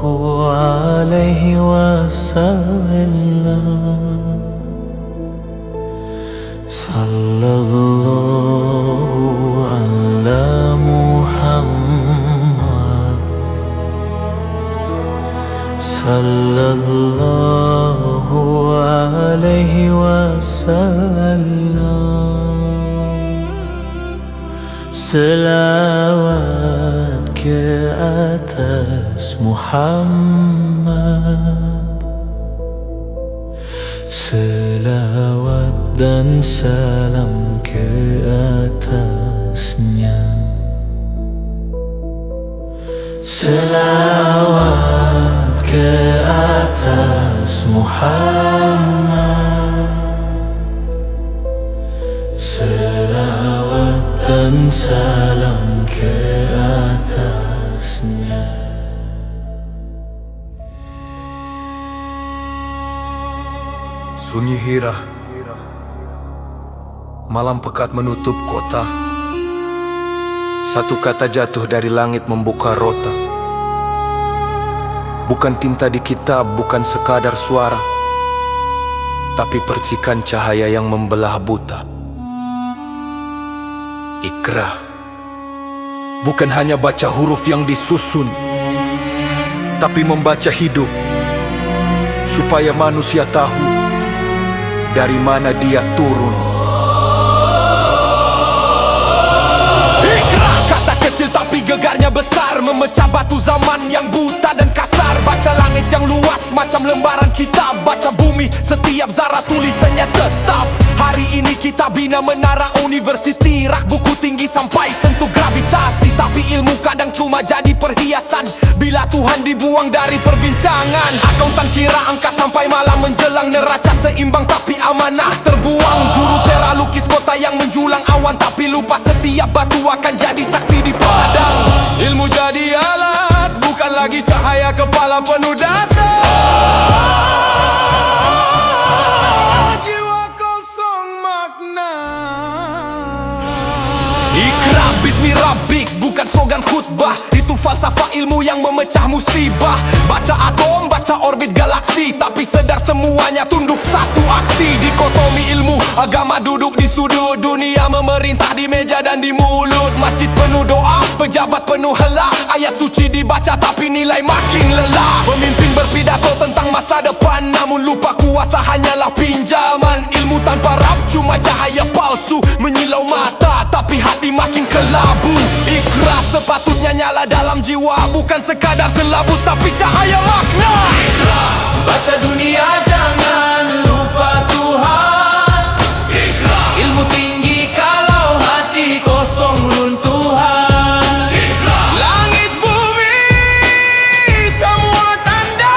عليه وسلم صلى الله على محمد صلى الله عليه وسلم. Selawat ke atas Muhammad, selawat dan salam ke atasnya. Selawat ke atas Muhammad, selawat dan salam ke atasnya. Sunyi Hira, malam pekat menutup kota. Satu kata jatuh dari langit membuka rota. Bukan tinta di kitab, bukan sekadar suara, tapi percikan cahaya yang membelah buta. Iqra bukan hanya baca huruf yang disusun, tapi membaca hidup, supaya manusia tahu dari mana dia turun. Iqra, kata kecil tapi gegarnya besar, memecah batu zaman yang buta dan kasar. Baca langit yang luas macam lembaran kitab, baca bumi setiap zarah tulisannya tetap. Hari ini kita bina menara university, rak buku tinggi sampai sentuh gravitasi. Tapi ilmu kadang cuma jadi perhiasan bila Tuhan dibuang dari perbincangan. Akuntan kira angka sampai malam menjelang, neraca seimbang tapi amanah terbuang. Juru tera lukis kota yang menjulang awan, tapi lupa setiap batu akan jadi saksi di padang. Ilmu jadi alat, bukan lagi cahaya kepala penuh data. Iqra bismi rabbik bukan slogan khutbah, itu falsafah ilmu yang memecah musibah. Baca atom, baca orbit galaksi, tapi sedar semuanya tunduk satu aksi. Dikotomi ilmu, agama duduk di sudut, dunia memerintah di meja dan di mulut. Masjid penuh doa, pejabat penuh hela, ayat suci dibaca tapi nilai makin lelah. Pemimpin berpidato tentang masa depan, namun lupa kuasa hanyalah pinjaman. Ilmu tanpa rab cuma cahaya palsu, menyilau mata tapi hati makin kelabu. Iqra sepatutnya nyala dalam jiwa, bukan sekadar selabus tapi cahaya makna. Iqra, baca dunia jangan lupa Tuhan. Iqra, ilmu tinggi kalau hati kosong runtuhan. Iqra, langit bumi semua tanda.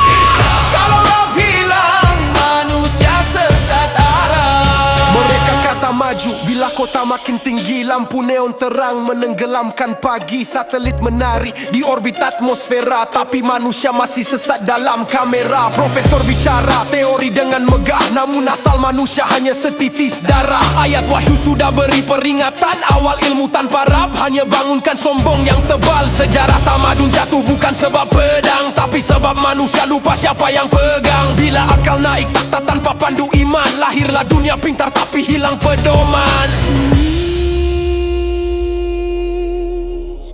Iqra, kalau Rab hilang manusia sesat arah. Mereka kata maju bila kota makin tinggi, lampu neon terang menenggelamkan pagi. Satelit menari di orbit atmosfera, tapi manusia masih sesat dalam kamera. Profesor bicara teori dengan megah, namun asal manusia hanya setitis darah. Ayat wahyu sudah beri peringatan, awal ilmu tanpa rab hanya bangunkan sombong yang tebal. Sejarah tamadun jatuh bukan sebab pedang, tapi sebab manusia lupa siapa yang pegang. Bila akal naik takhta tanpa pandu iman, lahirlah dunia pintar tapi hilang pedoman.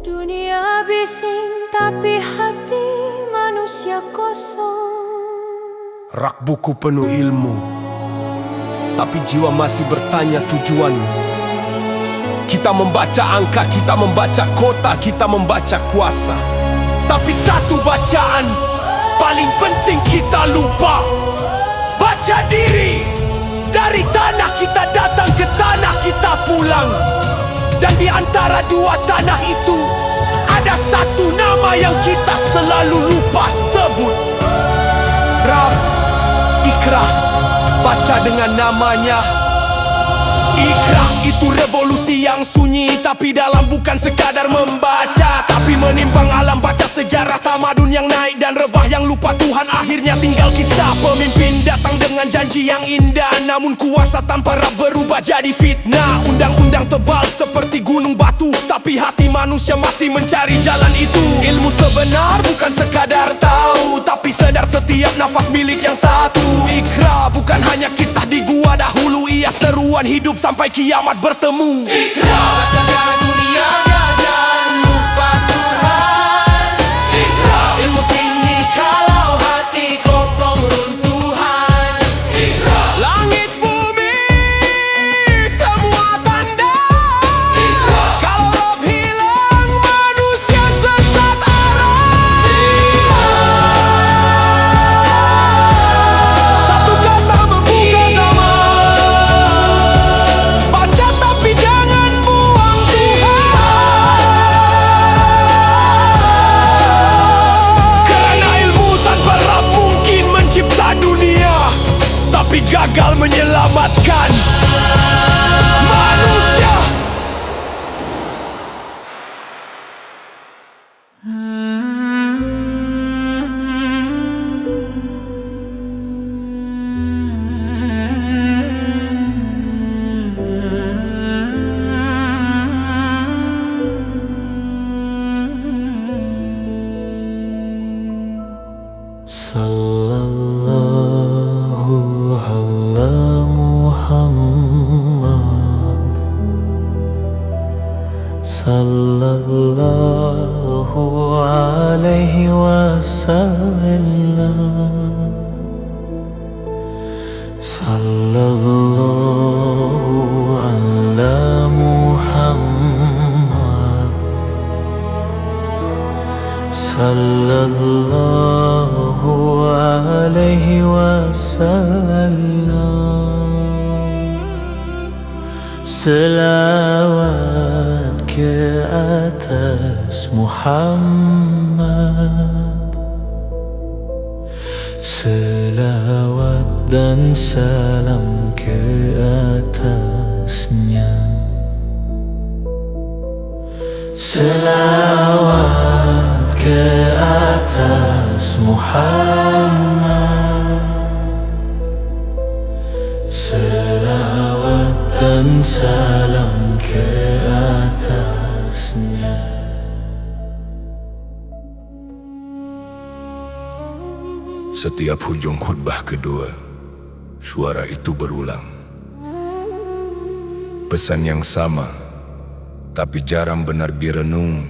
Dunia bising tapi hati manusia kosong. Rak buku penuh ilmu, tapi jiwa masih bertanya tujuan. Kita membaca angka, kita membaca kota, kita membaca kuasa, tapi satu bacaan paling penting kita lupa. Baca diri. Dari tanah kita datang, ke tanah kita pulang. Dan di antara dua tanah itu ada satu nama yang kita selalu lupa sebut. Rab. Iqra, baca dengan namanya. Iqra itu revolusi yang sunyi, tapi dalam bukan sekadar membaca, tapi menimpang alam. Baca sejarah tamadun yang naik dan rebah, yang lupa Tuhan akhirnya tinggal kisah. Pemimpin datang dengan janji yang indah, namun kuasa tanpa Rab berubah jadi fitnah. Undang-undang tebal seperti gunung batu, tapi hati manusia masih mencari jalan itu. Ilmu sebenar bukan sekadar sekadar tahu, tapi sedar setiap nafas milik yang satu. Iqra bukan hanya kisah di gua dahulu, ia seruan hidup sampai kiamat bertemu. Iqra, bacakan dunia jangan lupa Tuhan. Iqra, ilmu tinggi kalau hati kosong runtuhan. Iqra, langit bumi semua tanda. Iqra, kalau Rob hilang manusia sesat arah. Satu kata membuka zaman. Baca tapi jangan buang Tuhan. Kerana ilmu tanpa Rab mungkin mencipta dunia, tapi gagal menyelamatkan manusia. Sallallahu ala Muhammad, sallallahu alaihi wasallam, sallallahu ala Muhammad, sallallahu alaihi wasallam. Selawat ke atas Muhammad, selawat dan salam ke atasnya. Selawat ke atas Muhammad, selawat dan salam ke atasnya. Setiap hujung khutbah kedua, suara itu berulang. Pesan yang sama, tapi jarang benar direnung.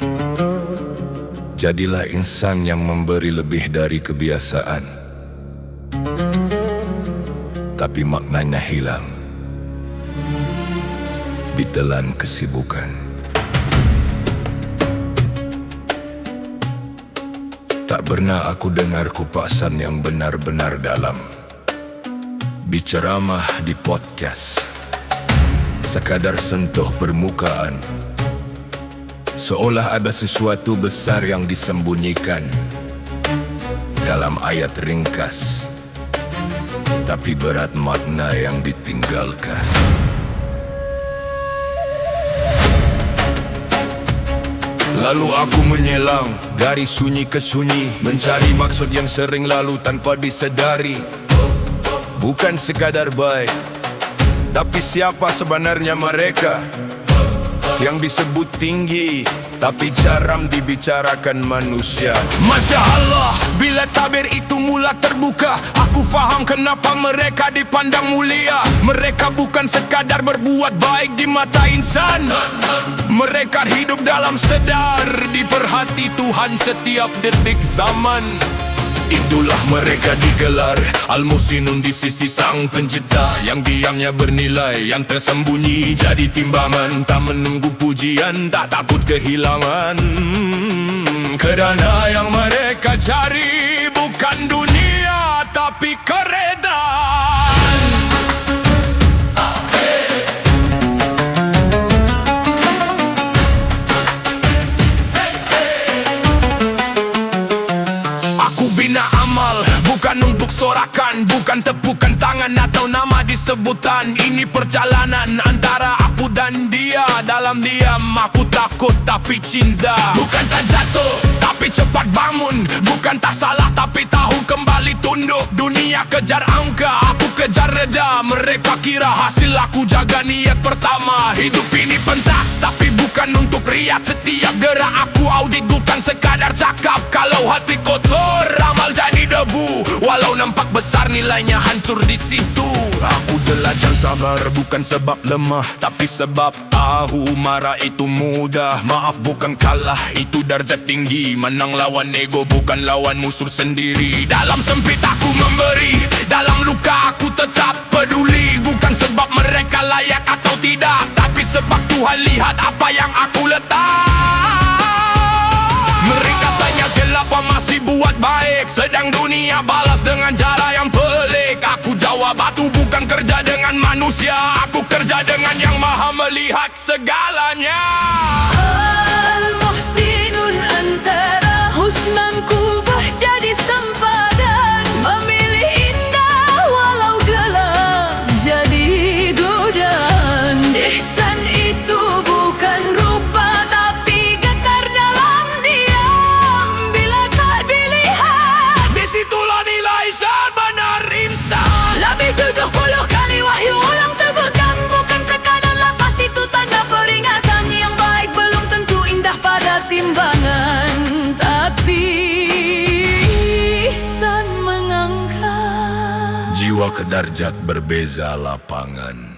Jadilah insan yang memberi lebih dari kebiasaan, tapi maknanya hilang ditelan kesibukan. Tak pernah aku dengar kupasan yang benar-benar dalam. Biceramah di podcast, sekadar sentuh permukaan, seolah ada sesuatu besar yang disembunyikan dalam ayat ringkas, tapi berat makna yang ditinggalkan. Lalu aku menyelang dari sunyi ke sunyi, mencari maksud yang sering lalu tanpa disedari. Bukan sekadar baik, tapi siapa sebenarnya mereka yang disebut tinggi, tapi jarang dibicarakan manusia. Masya Allah, bila tabir itu mula terbuka, aku faham kenapa mereka dipandang mulia. Mereka bukan sekadar berbuat baik di mata insan, mereka hidup dalam sedar, diperhati Tuhan setiap detik zaman. Itulah mereka digelar Al-Muhsinun di sisi Sang Pencipta, yang diamnya bernilai, yang tersembunyi jadi timbangan. Tak menunggu pujian, tak takut kehilangan, kerana yang mereka cari bukan dunia, tapi keredaan. Bina amal, bukan untuk sorakan, bukan tepukan tangan atau nama disebutan. Ini perjalanan antara aku dan dia. Dalam diam aku takut tapi cinta. Bukan tak jatuh tapi cepat bangun, bukan tak salah tapi tahu kembali tunduk. Dunia kejar angka, aku kejar reda. Mereka kira hasil aku jaga niat pertama. Hidup ini pentas tapi bukan untuk riak. Setiap gerak aku audit, bukan sekadar cakap. Kalau hati kotor beransur di situ. Aku belajar sabar bukan sebab lemah, tapi sebab tahu marah itu mudah. Maaf bukan kalah, itu darjat tinggi. Menang lawan ego bukan lawan musuh sendiri. Dalam sempit aku memberi, dalam luka aku tetap peduli. Bukan sebab mereka layak atau tidak, tapi sebab Tuhan lihat apa yang aku letak. Mereka tanya kenapa masih buat baik, sedang dunia balas dengan cara yang pelik. Aku jawab batu bukan kerja dengan manusia, aku kerja dengan yang maha melihat segalanya. Al-Muhsinun antara husnan kubah jadi sempadan, memilih indah walau gelap jadi godaan. Ihsan itu bukan rupa tapi getar dalam diam. Bila tak dilihat, Disitulah nilai sebenar insan. lebih 70 kali wahyu ulang sebutkan, bukan sekadar lafaz itu tanda peringatan. Yang baik belum tentu indah pada timbangan, tapi ihsan mengangkat. Jiwa ke darjat berbeza lapangan.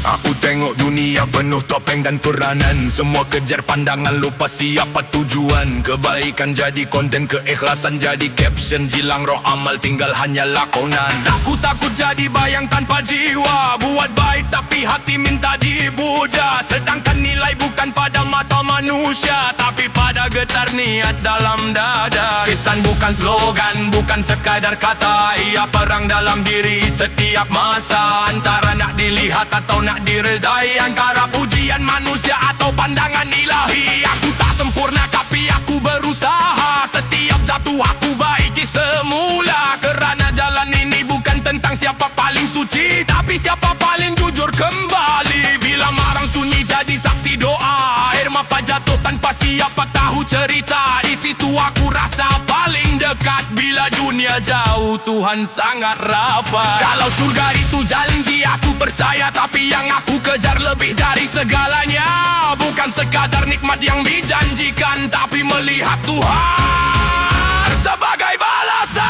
Aku tengok dunia penuh topeng dan peranan. Semua kejar pandangan lupa siapa tujuan. Kebaikan jadi konten, keikhlasan jadi caption. Jilang roh amal tinggal hanya lakonan. Aku takut jadi bayang tanpa jiwa. Buat baik tapi hati minta dipuja. Sedangkan nilai bukan pada mata manusia, tapi pada getar niat dalam dada. Ihsan bukan slogan, bukan sekadar kata. Ia perang dalam diri setiap masa. Antara nak dilihat atau nak diredai, antara pujian manusia atau pandangan ilahi. Aku tak sempurna tapi aku berusaha. Setiap jatuh aku baiki semula. Kerana jalan ini bukan tentang siapa paling suci, tapi siapa paling jujur kembali. Bila marang sunyi jadi saksi doa. Air mata jatuh tanpa siapa tahu cerita. Di situ aku rasa paling dekat. Bila dunia jauh Tuhan sangat rapat. Kalau surga itu janji aku percaya, tapi yang aku kejar lebih dari segalanya. Bukan sekadar nikmat yang dijanjikan, tapi melihat Tuhan sebagai balasan.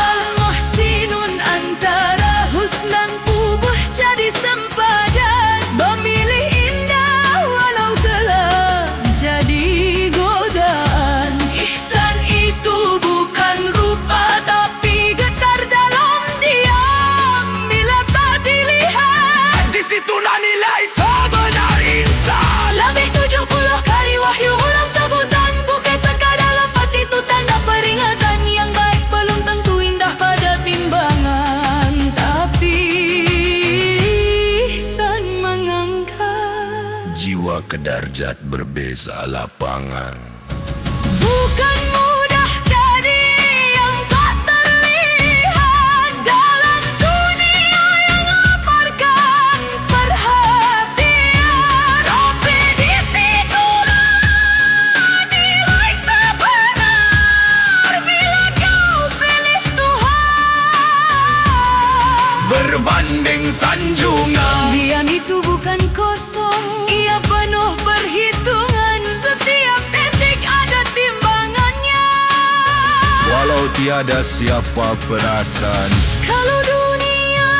Al-Muhsinun antara husnan kubah jadi sempadan, memilih indah walau gelap jadi godaan. Ihsan itu bukan rupa tapi getar dalam diam. Bila tak dilihat, Disitulah nilai sebenar insan. lebih 70 kali wahyu ulang sebutan, bukan sekadar lafaz itu tanda peringatan. Yang baik belum tentu indah pada timbangan, tapi ihsan mengangkat. Jiwa ke darjat berbeza lapangan. Bukan mudah jadi yang tak terlihat dalam dunia yang laparkan perhatian. Tapi disitulah nilai sebenar bila kau pilih Tuhan. Berbanding sanjungan. Diam itu bukan kosong, ia penuh perhitungan. Setiap detik ada timbangannya. Walau tiada siapa perasan, Kalau dunia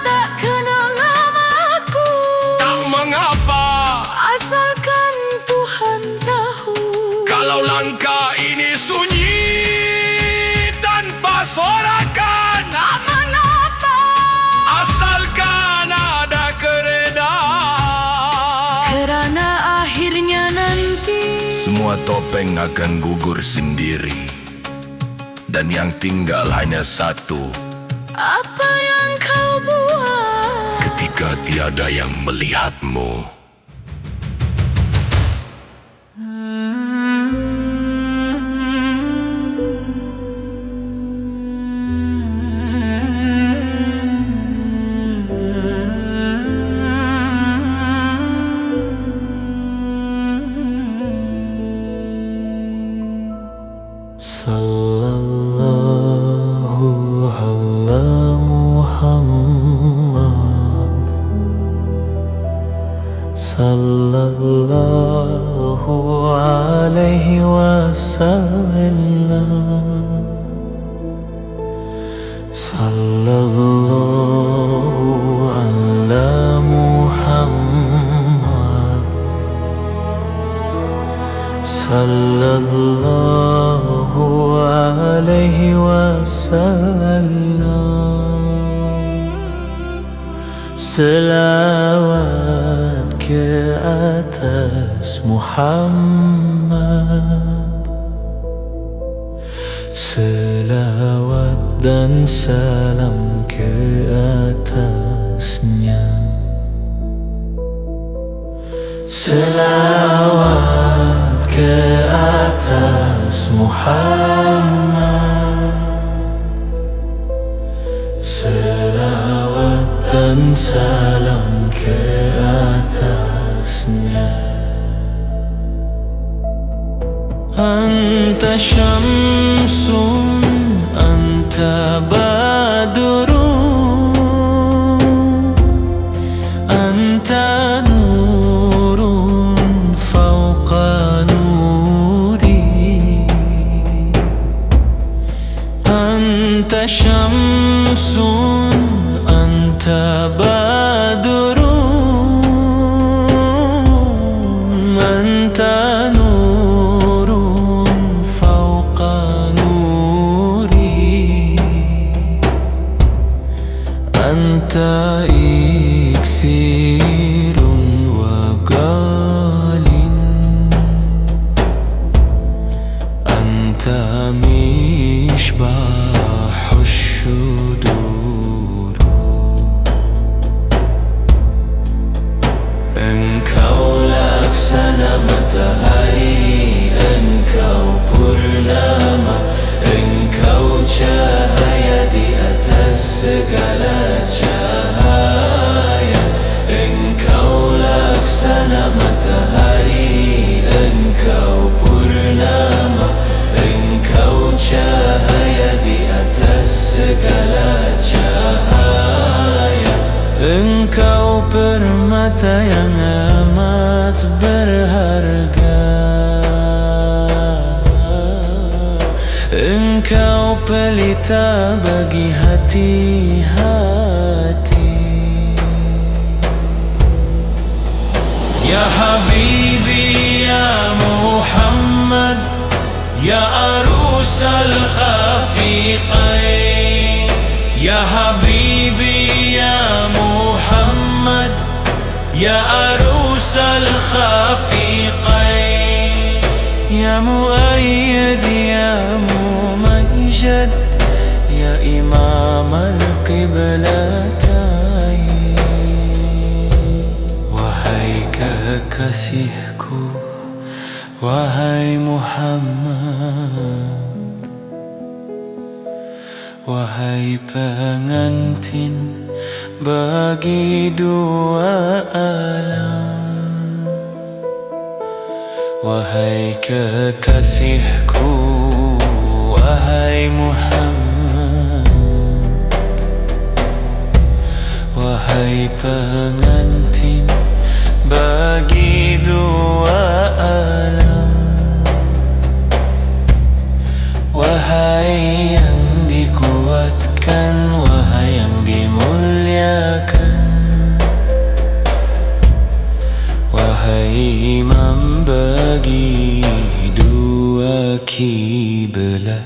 tak kenal namaku, tak mengapa. asalkan Tuhan tahu. Kalau langkah ini sunyi tanpa sorakan, Tak mengapa, asalkan ada keredaan. kerana akhirnya nanti Semua topeng akan gugur sendiri, dan yang tinggal hanya satu. apa yang kau buat. Ketika tiada yang melihatmu. Sallallahu ala Muhammad, sallallahu alaihi wasallam, Sallallahu ala Muhammad, sallallahu alaihi wasallam. Selawat ke atas Muhammad, selawat dan salam ke atasnya. Selawat ke atas Muhammad, selawat dan salam ke atasnya. Anta syamsun, anta badrun, anta nurun fawqa nuri. Anta syamsun, anta badrun, anta nurun fawqa nuri. Anta iksirun wa galin, anta mishbahus syudur. Engkau laksana matahari, engkau purnama, engkau cahaya di atas segala cahaya. Engkau laksana matahari, engkau purnama, engkau cahaya di atas segala cahaya. Engkau permata yang amat berharga, engkau pelita bagi hati-hati. Ya Habibi ya Muhammad, ya arusal khafiqain. Ya Habibi ya Muhammad, ya arusal khafiqain. Ya Muayyad ya Mumajjad, ya Imam al-Qiblatain. Wahai kekasihku, wahai Muhammad, wahai pengantin bagi dua alam. Wahai kekasihku, wahai Muhammad, wahai pengantin bagi dua alam. Wahai yang dikuatkan, wahai yang dimuliakan, wahai imam bagi dua kiblat.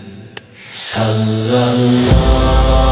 Sallallahu